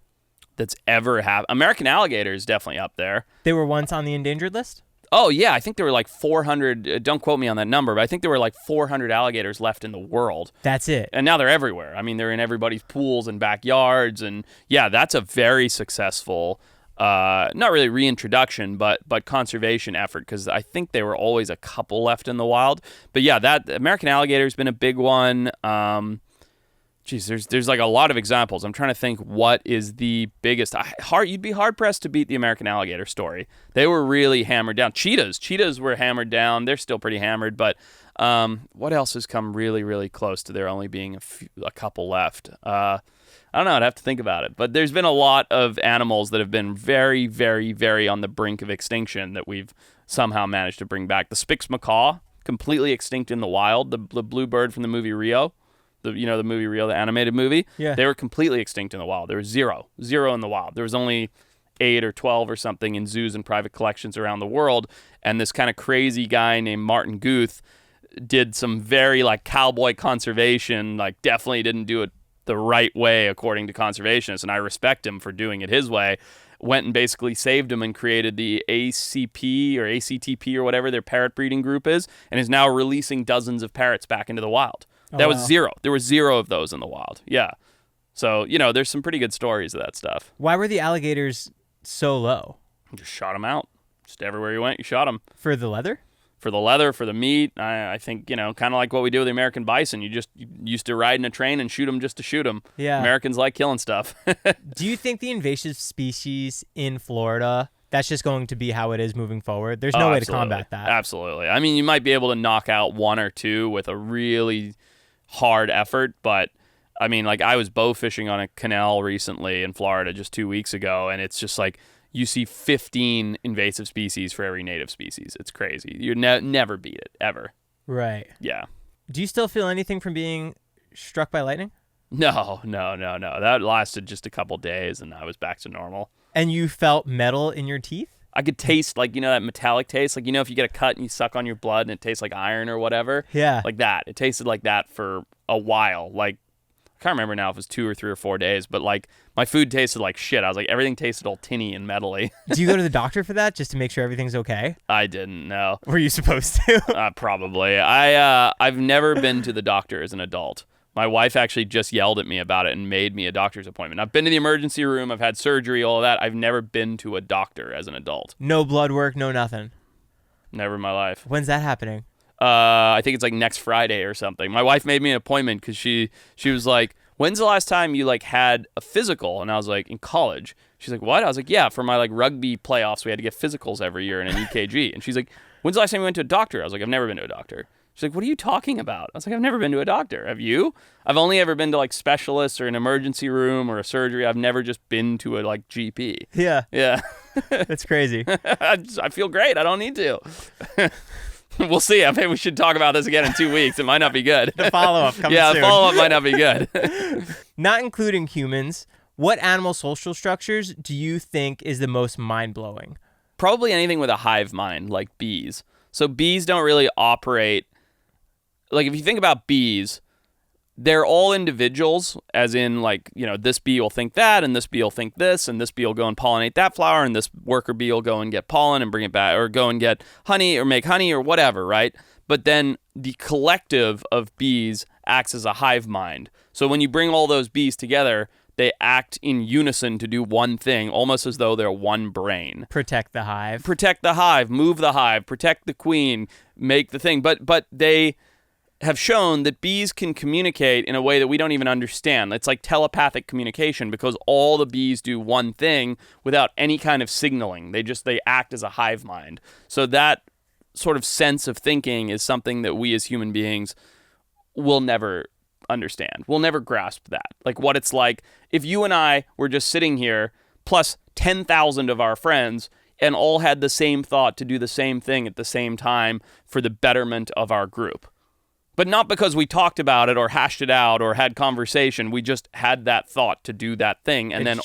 American alligator is definitely up there. They were once on the endangered list? Oh, yeah. I think there were like 400. Don't quote me on that number, but I think there were like 400 alligators left in the world. That's it. And now they're everywhere. I mean, they're in everybody's pools and backyards. And yeah, that's a very successful, not really reintroduction, but conservation effort, because I think there were always a couple left in the wild. But yeah, that American alligator has been a big one. There's like a lot of examples. I'm trying to think what is the biggest. You'd be hard pressed to beat the American alligator story. They were really hammered down. Cheetahs were hammered down. They're still pretty hammered. But what else has come really, really close to there only being a couple left? I don't know. I'd have to think about it. But there's been a lot of animals that have been very, very, very on the brink of extinction that we've somehow managed to bring back. The Spix macaw, completely extinct in the wild. The blue bird from the movie Rio. The movie Rio, the animated movie. Yeah. They were completely extinct in the wild. There was zero in the wild. There was only 8 or 12 or something in zoos and private collections around the world. And this kind of crazy guy named Martin Guth did some very like cowboy conservation, like definitely didn't do it the right way according to conservationists. And I respect him for doing it his way. Went and basically saved them and created the ACP or ACTP or whatever their parrot breeding group is, and is now releasing dozens of parrots back into the wild. That was zero. There were 0 of those in the wild. Yeah. So, there's some pretty good stories of that stuff. Why were the alligators so low? Just shot them out. Just everywhere you went, you shot them. For the leather? For the leather, for the meat. I think, kind of like what we do with the American bison. You used to ride in a train and shoot them just to shoot them. Yeah. Americans like killing stuff. Do you think the invasive species in Florida, that's just going to be how it is moving forward? There's no way to combat that. Absolutely. I mean, you might be able to knock out 1 or 2 with a really hard effort, but I mean, like, I was bow fishing on a canal recently in Florida just 2 weeks ago, and it's just like you see 15 invasive species for every native species. It's crazy. You never beat it, ever. Right. Yeah. Do you still feel anything from being struck by lightning? No. That lasted just a couple days, and I was back to normal. And you felt metal in your teeth? I could taste, like, that metallic taste. Like, if you get a cut and you suck on your blood and it tastes like iron or whatever. Yeah. Like that. It tasted like that for a while. Like, I can't remember now if it was 2 or 3 or 4 days, but, like, my food tasted like shit. I was like, everything tasted all tinny and metally. Do you go to the doctor for that just to make sure everything's okay? I didn't, no. Were you supposed to? Probably. I've never been to the doctor as an adult. My wife actually just yelled at me about it and made me a doctor's appointment. I've been to the emergency room. I've had surgery, all of that. I've never been to a doctor as an adult. No blood work, no nothing. Never in my life. When's that happening? I think it's like next Friday or something. My wife made me an appointment because she was like, when's the last time you like had a physical? And I was like, in college. She's like, what? I was like, yeah, for my like rugby playoffs, we had to get physicals every year in an EKG. And she's like, when's the last time you went to a doctor? I was like, I've never been to a doctor. She's like, what are you talking about? I was like, I've never been to a doctor. Have you? I've only ever been to like specialists or an emergency room or a surgery. I've never just been to a like GP. Yeah. Yeah. That's crazy. I feel great. I don't need to. We'll see. I think we should talk about this again in 2 weeks. It might not be good. The follow-up coming soon. Yeah, the follow-up might not be good. Not including humans, what animal social structures do you think is the most mind-blowing? Probably anything with a hive mind, like bees. So bees don't really operate... Like, if you think about bees, they're all individuals, as in, like, this bee will think that, and this bee will think this, and this bee will go and pollinate that flower, and this worker bee will go and get pollen and bring it back, or go and get honey, or make honey, or whatever, right? But then the collective of bees acts as a hive mind. So when you bring all those bees together, they act in unison to do one thing, almost as though they're one brain. Protect the hive. Protect the hive, move the hive, protect the queen, make the thing. But they... have shown that bees can communicate in a way that we don't even understand. It's like telepathic communication because all the bees do one thing without any kind of signaling. They act as a hive mind. So that sort of sense of thinking is something that we as human beings will never understand. We'll never grasp that. Like what it's like if you and I were just sitting here plus 10,000 of our friends and all had the same thought to do the same thing at the same time for the betterment of our group. But not because we talked about it or hashed it out or had conversation. We just had that thought to do that thing. And then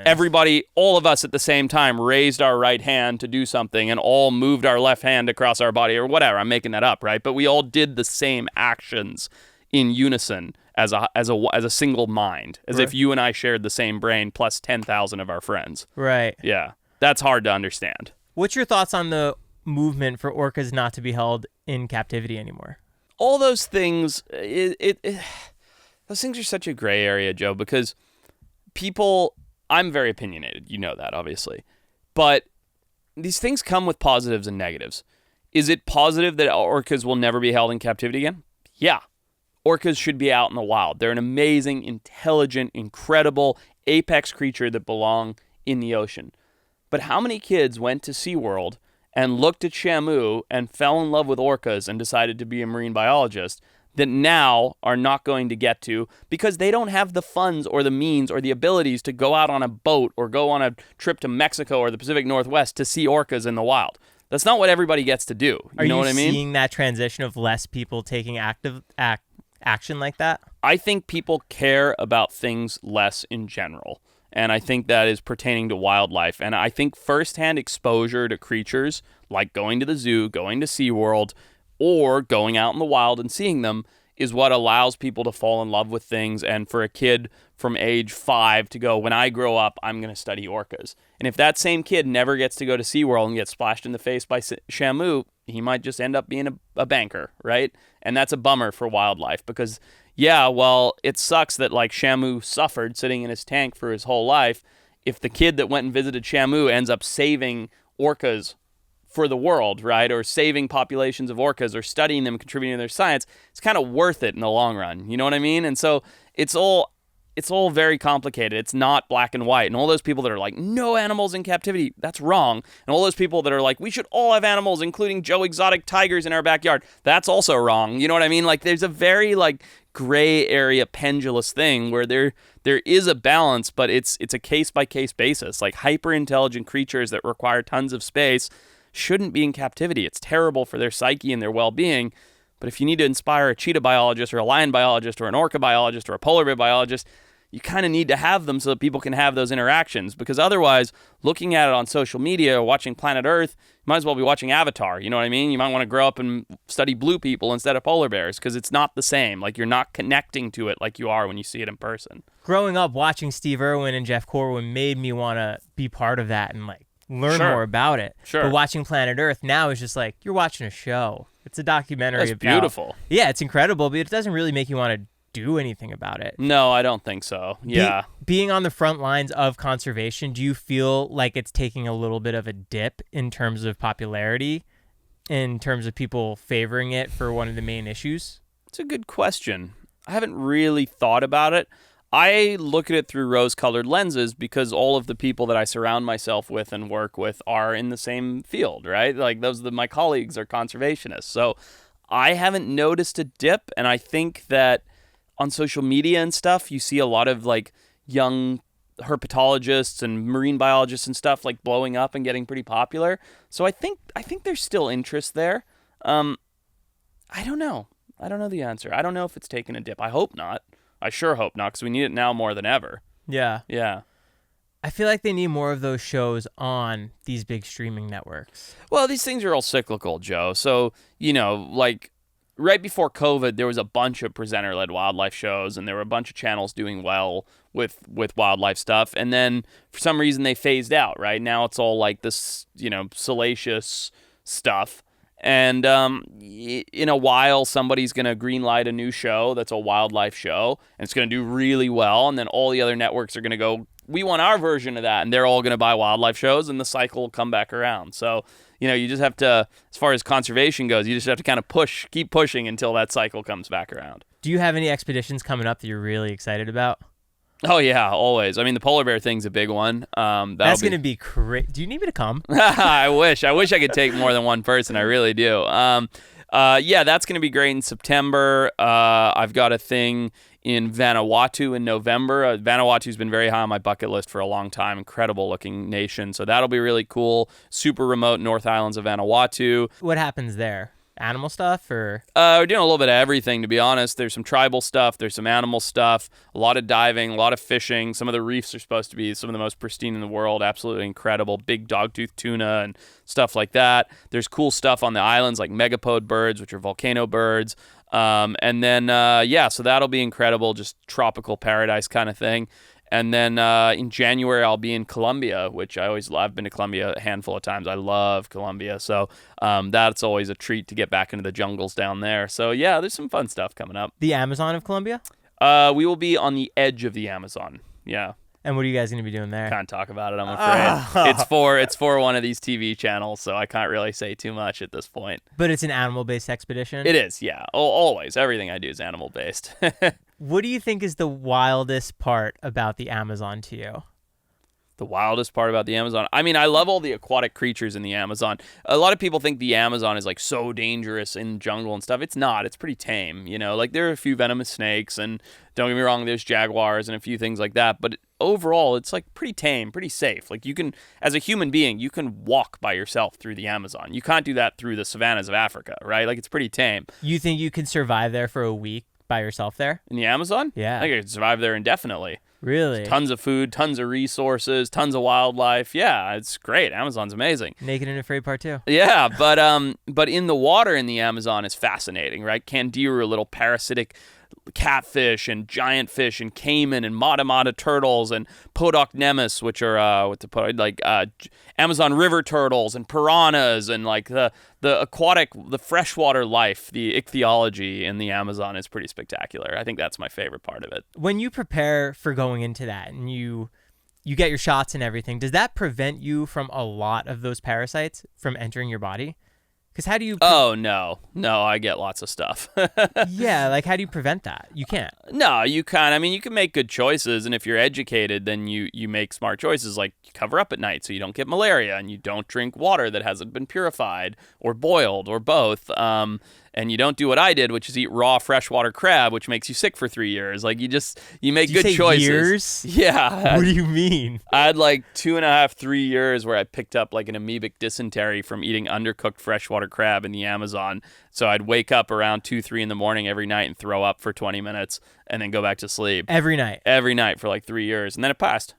everybody, all of us at the same time raised our right hand to do something and all moved our left hand across our body or whatever. I'm making that up, right? But we all did the same actions in unison as a single mind, as if you and I shared the same brain plus 10,000 of our friends. Right. Yeah. That's hard to understand. What's your thoughts on the movement for orcas not to be held in captivity anymore? All those things, those things are such a gray area, Joe, because I'm very opinionated. You know that, obviously. But these things come with positives and negatives. Is it positive that orcas will never be held in captivity again? Yeah. Orcas should be out in the wild. They're an amazing, intelligent, incredible apex creature that belong in the ocean. But how many kids went to SeaWorld and looked at Shamu and fell in love with orcas and decided to be a marine biologist that now are not going to get to because they don't have the funds or the means or the abilities to go out on a boat or go on a trip to Mexico or the Pacific Northwest to see orcas in the wild. That's not what everybody gets to do. You know what I mean? Are you seeing that transition of less people taking active action like that? I think people care about things less in general. And I think that is pertaining to wildlife. And I think firsthand exposure to creatures, like going to the zoo, going to SeaWorld, or going out in the wild and seeing them, is what allows people to fall in love with things. And for a kid from age 5 to go, when I grow up, I'm going to study orcas. And if that same kid never gets to go to SeaWorld and get splashed in the face by Shamu, he might just end up being a banker, right? And that's a bummer for wildlife because... yeah, well, it sucks that like Shamu suffered sitting in his tank for his whole life. If the kid that went and visited Shamu ends up saving orcas for the world, right, or saving populations of orcas or studying them, contributing to their science, it's kind of worth it in the long run. You know what I mean? And so it's it's all very complicated. It's not black and white. And all those people that are like, no animals in captivity, that's wrong. And all those people that are like, we should all have animals, including Joe Exotic tigers in our backyard, that's also wrong. You know what I mean? Like, there's a very like gray area pendulous thing where there is a balance, but it's a case by case basis. Like, hyper intelligent creatures that require tons of space shouldn't be in captivity. It's terrible for their psyche and their well-being. But if you need to inspire a cheetah biologist or a lion biologist or an orca biologist or a polar bear biologist, you kind of need to have them so that people can have those interactions. Because otherwise, looking at it on social media or watching Planet Earth, you might as well be watching Avatar. You know what I mean? You might want to grow up and study blue people instead of polar bears because it's not the same. Like, you're not connecting to it like you are when you see it in person. Growing up, watching Steve Irwin and Jeff Corwin made me want to be part of that and like learn more about it. Sure. But watching Planet Earth now is just like you're watching a show. It's a documentary. That's beautiful. Yeah, it's incredible, but it doesn't really make you want to do anything about it. No, I don't think so. Yeah. Being on the front lines of conservation, do you feel like it's taking a little bit of a dip in terms of popularity, in terms of people favoring it for one of the main issues? It's a good question. I haven't really thought about it. I look at it through rose-colored lenses because all of the people that I surround myself with and work with are in the same field, right? Like, my colleagues are conservationists. So I haven't noticed a dip, and I think that on social media and stuff, you see a lot of like young herpetologists and marine biologists and stuff like blowing up and getting pretty popular. So I think there's still interest there. I don't know. I don't know the answer. I don't know if it's taken a dip. I hope not. I sure hope not, because we need it now more than ever. Yeah. Yeah. I feel like they need more of those shows on these big streaming networks. Well, these things are all cyclical, Joe. So, like right before COVID, there was a bunch of presenter-led wildlife shows, and there were a bunch of channels doing well with wildlife stuff. And then for some reason they phased out, right? Now it's all like this, salacious stuff. And in a while, somebody's going to greenlight a new show that's a wildlife show, and it's going to do really well. And then all the other networks are going to go, we want our version of that. And they're all going to buy wildlife shows, and the cycle will come back around. So, you just have to, as far as conservation goes, you just have to kind of keep pushing until that cycle comes back around. Do you have any expeditions coming up that you're really excited about? Oh, yeah, always. I mean, the polar bear thing's a big one. That's going to be crazy. Do you need me to come? I wish I could take more than one person. I really do. Yeah, that's going to be great in September. I've got a thing in Vanuatu in November. Vanuatu's been very high on my bucket list for a long time. Incredible looking nation. So that'll be really cool. Super remote North Islands of Vanuatu. What happens there? Animal stuff or? We're doing a little bit of everything, to be honest. There's some tribal stuff. There's some animal stuff. A lot of diving, a lot of fishing. Some of the reefs are supposed to be some of the most pristine in the world. Absolutely incredible. Big dogtooth tuna and stuff like that. There's cool stuff on the islands like megapode birds, which are volcano birds. And then, so that'll be incredible. Just tropical paradise kind of thing. And then in January, I'll be in Colombia, which I've been to Colombia a handful of times. I love Colombia. So that's always a treat to get back into the jungles down there. So, yeah, there's some fun stuff coming up. The Amazon of Colombia? We will be on the edge of the Amazon. Yeah. And what are you guys going to be doing there? Can't talk about it, I'm afraid. It's for one of these TV channels, so I can't really say too much at this point. But it's an animal-based expedition? It is, yeah. Always. Everything I do is animal-based. What do you think is the wildest part about the Amazon to you? The wildest part about the Amazon? I mean, I love all the aquatic creatures in the Amazon. A lot of people think the Amazon is like so dangerous in the jungle and stuff. It's not. It's pretty tame, Like there are a few venomous snakes, and don't get me wrong, there's jaguars and a few things like that. But overall, it's like pretty tame, pretty safe. Like you can, as a human being, you can walk by yourself through the Amazon. You can't do that through the savannas of Africa, right? Like it's pretty tame. You think you can survive there for a week by yourself there? In the Amazon? Yeah. I think I could survive there indefinitely. Really? There's tons of food, tons of resources, tons of wildlife. Yeah, it's great. Amazon's amazing. Naked and Afraid Part 2. Yeah, but in the water in the Amazon is fascinating, right? Candiru, little parasitic catfish and giant fish and caiman and mata turtles and podocnemus, which are Amazon river turtles and piranhas, and like the aquatic, the freshwater life, the ichthyology in the Amazon is pretty spectacular. I think that's my favorite part of it. When you prepare for going into that and you get your shots and everything, does that prevent you from a lot of those parasites from entering your body? Because how do you... Oh, no. No, I get lots of stuff. Yeah, like how do you prevent that? You can't. No, you can. I mean, you can make good choices, and if you're educated, then you make smart choices, like you cover up at night so you don't get malaria, and you don't drink water that hasn't been purified or boiled or both. And you don't do what I did, which is eat raw freshwater crab, which makes you sick for 3 years. Like you make good choices. Years? Yeah. What do you mean? I had like 2.5, 3 years where I picked up like an amoebic dysentery from eating undercooked freshwater crab in the Amazon. So I'd wake up around 2, 3 in the morning every night and throw up for 20 minutes and then go back to sleep. Every night? Every night for like 3 years. And then it passed.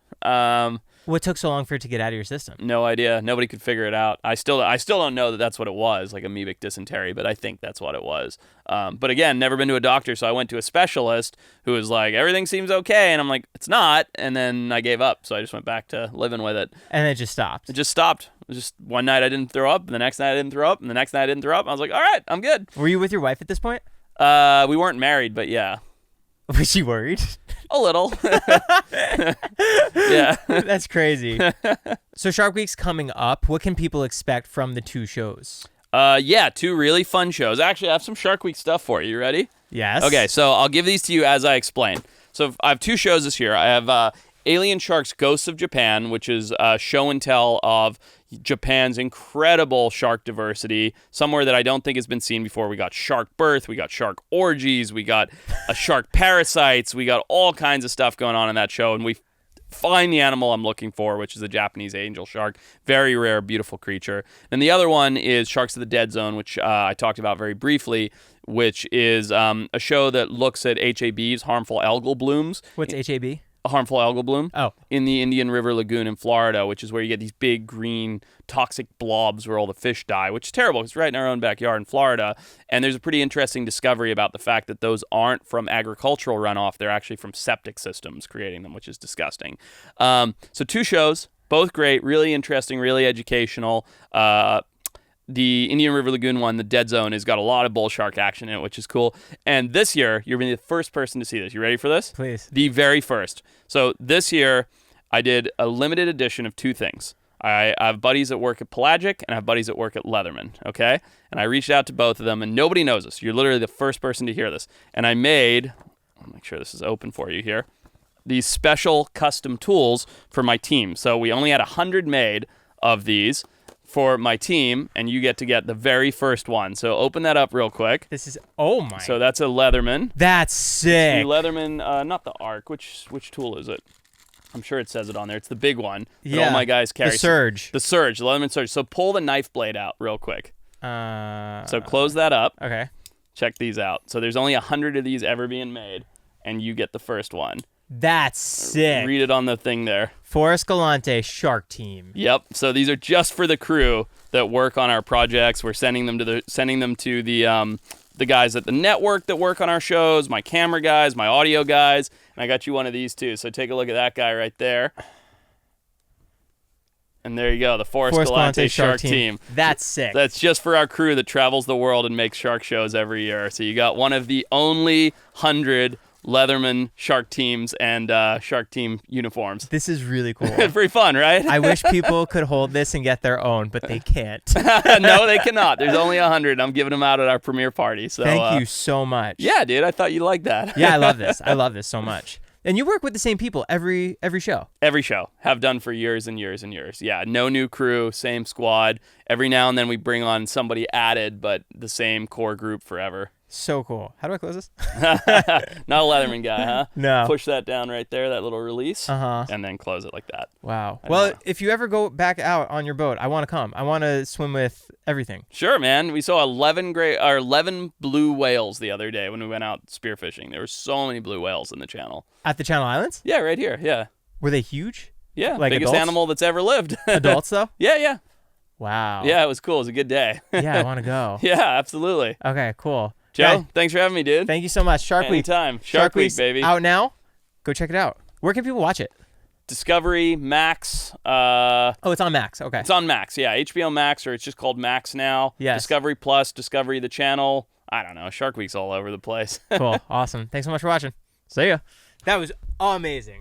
What took so long for it to get out of your system? No idea. Nobody could figure it out. I still don't know that that's what it was, like amoebic dysentery, but I think that's what it was. But again, never been to a doctor, so I went to a specialist who was like, everything seems okay, and I'm like, it's not, and then I gave up, so I just went back to living with it. And it just stopped? It just stopped. It was just one night I didn't throw up, and the next night I didn't throw up, and the next night I didn't throw up. I was like, all right, I'm good. Were you with your wife at this point? We weren't married, but yeah. Was she worried? A little. Yeah. That's crazy. So Shark Week's coming up. What can people expect from the 2 shows? Yeah, 2 really fun shows. Actually, I have some Shark Week stuff for you. You ready? Yes. Okay, so I'll give these to you as I explain. So I have 2 shows this year. I have Alien Sharks Ghosts of Japan, which is a show and tell of Japan's incredible shark diversity, somewhere that I don't think has been seen before. We got shark birth, we got shark orgies, we got a shark parasites, we got all kinds of stuff going on in that show, and we find the animal I'm looking for, which is a Japanese angel shark. Very rare, beautiful creature. And the other one is Sharks of the Dead Zone, which I talked about very briefly, which is a show that looks at HABs, harmful algal blooms. What's HAB? A harmful algal bloom. Oh. In the Indian River Lagoon in Florida, which is where you get these big green toxic blobs where all the fish die, which is terrible. It's right in our own backyard in Florida. And there's a pretty interesting discovery about the fact that those aren't from agricultural runoff. They're actually from septic systems creating them, which is disgusting. So 2 shows, both great, really interesting, really educational. The Indian River Lagoon one, the Dead Zone, has got a lot of bull shark action in it, which is cool. And this year, you're going to be the first person to see this. You ready for this? Please. The very first. So this year, I did a limited edition of 2 things. I have buddies that work at Pelagic, and I have buddies that work at Leatherman, okay? And I reached out to both of them, and nobody knows this. You're literally the first person to hear this. And I made, I'll make sure this is open for you here, these special custom tools for my team. So we only had 100 made of these for my team, and you get to get the very first one. So open that up real quick. This is, oh my. So that's a Leatherman. That's sick. The Leatherman, not the Arc. Which tool is it? I'm sure it says it on there. It's the big one that all my guys carry. The Surge. The Surge, the Leatherman Surge. So pull the knife blade out real quick. So close that up. Okay. Check these out. So there's only 100 of these ever being made, and you get the first one. That's sick. Read it on the thing there. Forrest Galante Shark Team. Yep. So these are just for the crew that work on our projects. We're sending them to the guys at the network that work on our shows, my camera guys, my audio guys, and I got you one of these too. So take a look at that guy right there. And there you go, the Forrest Galante Shark Team. That's sick. That's just for our crew that travels the world and makes shark shows every year. So you got one of the only 100 Leatherman Shark Teams and Shark Team uniforms. This is really cool. Pretty fun, right? I wish people could hold this and get their own, but they can't. No, they cannot. There's only 100. I'm giving them out at our premiere party. So thank you so much. Yeah, dude. I thought you'd like that. Yeah, I love this. I love this so much. And you work with the same people every show. Every show. Have done for years and years and years. Yeah, no new crew, same squad. Every now and then we bring on somebody added, but the same core group forever. So cool. How do I close this? Not a Leatherman guy, huh? No. Push that down right there, that little release, Uh-huh. and then close it like that. Wow. Well, if you ever go back out on your boat, I want to come. I want to swim with everything. Sure, man. We saw 11 blue whales the other day when we went out spearfishing. There were so many blue whales in the channel. At the Channel Islands? Yeah, right here. Yeah. Were they huge? Yeah, like biggest adults? animal that's ever lived. Adults, though? Yeah. Wow. Yeah, it was cool. It was a good day. Yeah, I want to go. Yeah, absolutely. Okay, cool. Joe, Guys, thanks for having me, dude. thank you so much. Shark Week. Anytime. Shark Week, Week's baby. out now. Go check it out. Where can people watch it? Discovery, Max. Oh, it's on Max. Okay. It's on Max, yeah. HBO Max, or it's just called Max now. Yes. Discovery Plus, Discovery the channel. I don't know. Shark Week's all over the place. Cool. Awesome. Thanks so much for watching. See ya. That was amazing.